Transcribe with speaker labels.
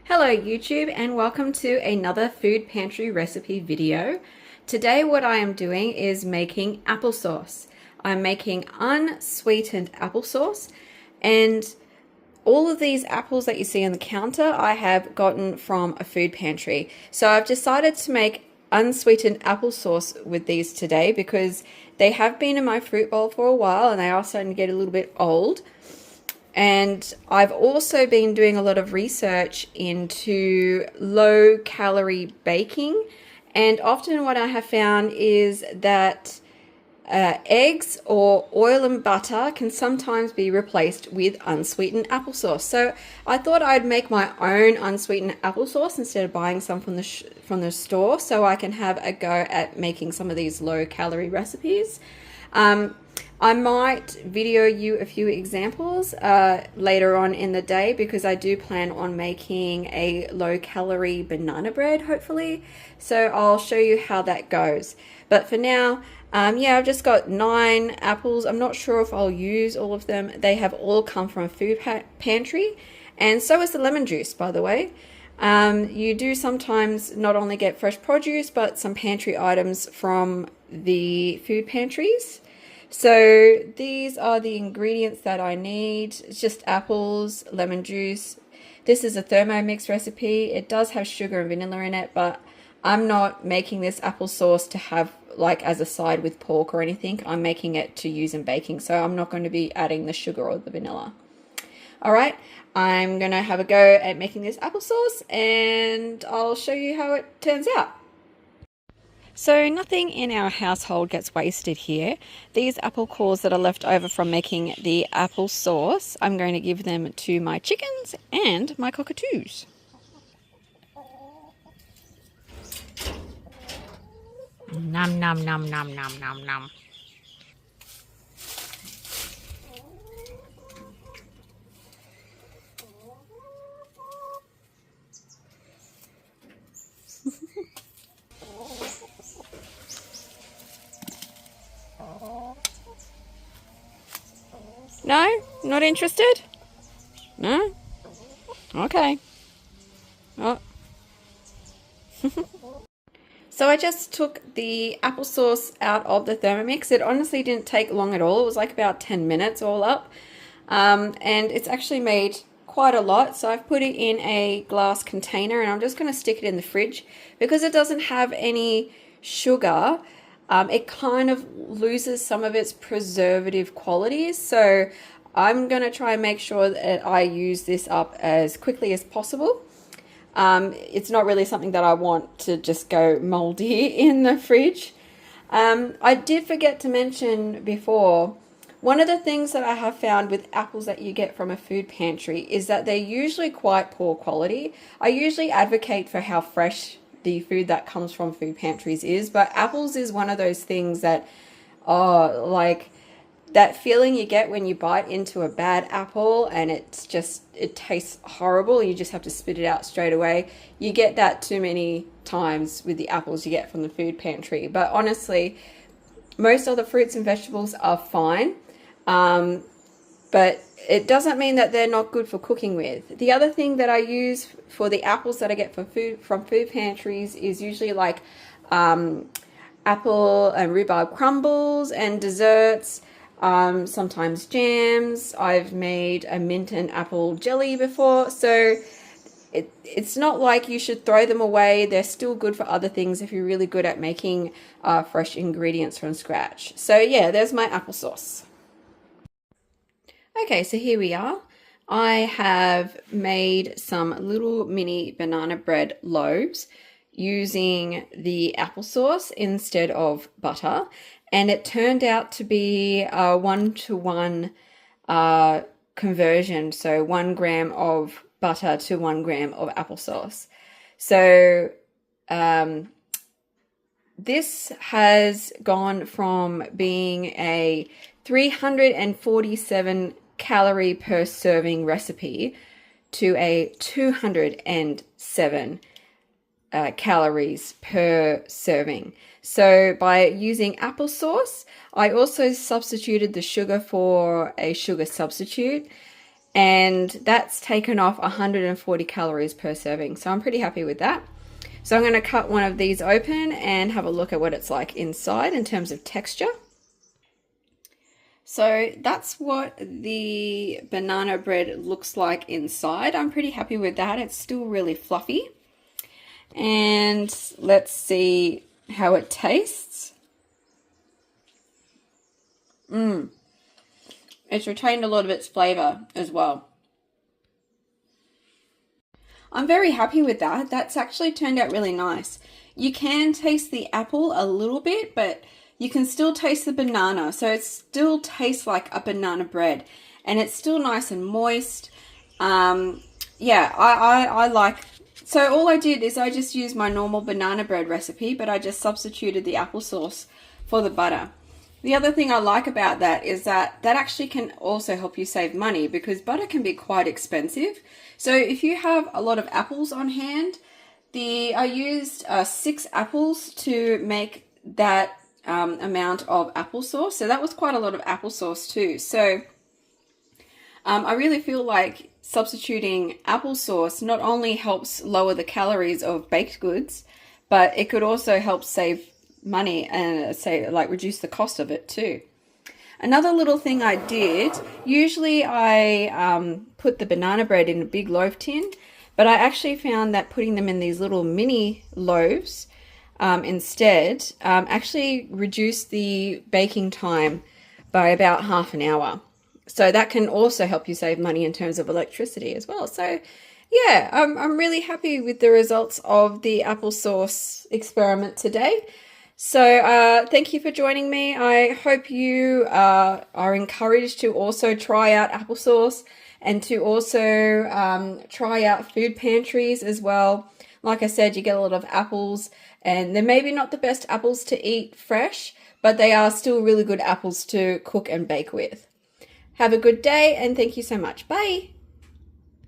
Speaker 1: Hello YouTube and welcome to another food pantry recipe video. Today what I am doing is making applesauce. I'm making unsweetened applesauce, and all of these apples that you see on the counter I have gotten from a food pantry. So I've decided to make unsweetened applesauce with these today because they have been in my fruit bowl for a while and they are starting to get a little bit old. And I've also been doing a lot of research into low calorie baking, and often what I have found is that eggs or oil and butter can sometimes be replaced with unsweetened applesauce. So I thought I'd make my own unsweetened applesauce instead of buying some from the store, so I can have a go at making some of these low calorie recipes. I might video you a few examples later on in the day because I do plan on making a low-calorie banana bread, hopefully. So I'll show you how that goes. But for now, yeah, I've just got 9 apples. I'm not sure if I'll use all of them. They have all come from a food pantry, and so is the lemon juice, by the way. You do sometimes not only get fresh produce, but some pantry items from the food pantries. So these are the ingredients that I need. It's just apples, lemon juice. This is a Thermomix recipe. It does have sugar and vanilla in it, but I'm not making this applesauce to have like as a side with pork or anything. I'm making it to use in baking, so I'm not going to be adding the sugar or the vanilla. All right, I'm going to have a go at making this applesauce and I'll show you how it turns out. So nothing in our household gets wasted here. These apple cores that are left over from making the applesauce, I'm going to give them to my chickens and my cockatoos. Nom nom nom nom nom nom nom. No? Not interested? No? Okay. Oh. So I just took the applesauce out of the Thermomix. It honestly didn't take long at all. It was like about 10 minutes all up. And it's actually made quite a lot. So I've put it in a glass container and I'm just going to stick it in the fridge. Because it doesn't have any sugar, it kind of loses some of its preservative qualities. So I'm going to try and make sure that I use this up as quickly as possible. It's not really something that I want to just go moldy in the fridge. I did forget to mention before, one of the things that I have found with apples that you get from a food pantry is that they're usually quite poor quality. I usually advocate for how fresh the food that comes from food pantries is, but apples is one of those things that, like that feeling you get when you bite into a bad apple and it tastes horrible and you just have to spit it out straight away. You get that too many times with the apples you get from the food pantry. But honestly, most other fruits and vegetables are fine, but it doesn't mean that they're not good for cooking with. The other thing that I use for the apples that I get from food pantries is usually like apple and rhubarb crumbles and desserts, sometimes jams. I've made a mint and apple jelly before, so it's not like you should throw them away. They're still good for other things if you're really good at making fresh ingredients from scratch. So yeah, there's my applesauce. Okay, so here we are. I have made some little mini banana bread loaves using the applesauce instead of butter, and it turned out to be a 1-to-1 conversion, so 1 gram of butter to 1 gram of applesauce. So this has gone from being a 347 calorie per serving recipe to a 207 calories per serving. So by using applesauce, I also substituted the sugar for a sugar substitute, and that's taken off 140 calories per serving. So I'm pretty happy with that. So I'm going to cut one of these open and have a look at what it's like inside in terms of texture. So that's what the banana bread looks like inside. I'm pretty happy with that. It's still really fluffy. And let's see how it tastes. It's retained a lot of its flavor as well. I'm very happy with that. That's actually turned out really nice. You can taste the apple a little bit, but you can still taste the banana. So it still tastes like a banana bread, and it's still nice and moist. Yeah, I like. So all I did is I just used my normal banana bread recipe, but I just substituted the applesauce for the butter. The other thing I like about that is that actually can also help you save money, because butter can be quite expensive. So if you have a lot of apples on hand, I used 6 apples to make that amount of applesauce. So that was quite a lot of applesauce too. So I really feel like substituting applesauce not only helps lower the calories of baked goods, but it could also help save money and reduce the cost of it too. Another little thing I did, usually I put the banana bread in a big loaf tin, but I actually found that putting them in these little mini loaves instead actually reduced the baking time by about half an hour. So that can also help you save money in terms of electricity as well. So yeah, I'm really happy with the results of the applesauce experiment today. So thank you for joining me. I hope you are encouraged to also try out applesauce and to also try out food pantries as well. Like I said, you get a lot of apples, and they're maybe not the best apples to eat fresh, but they are still really good apples to cook and bake with. Have a good day, and thank you so much. Bye.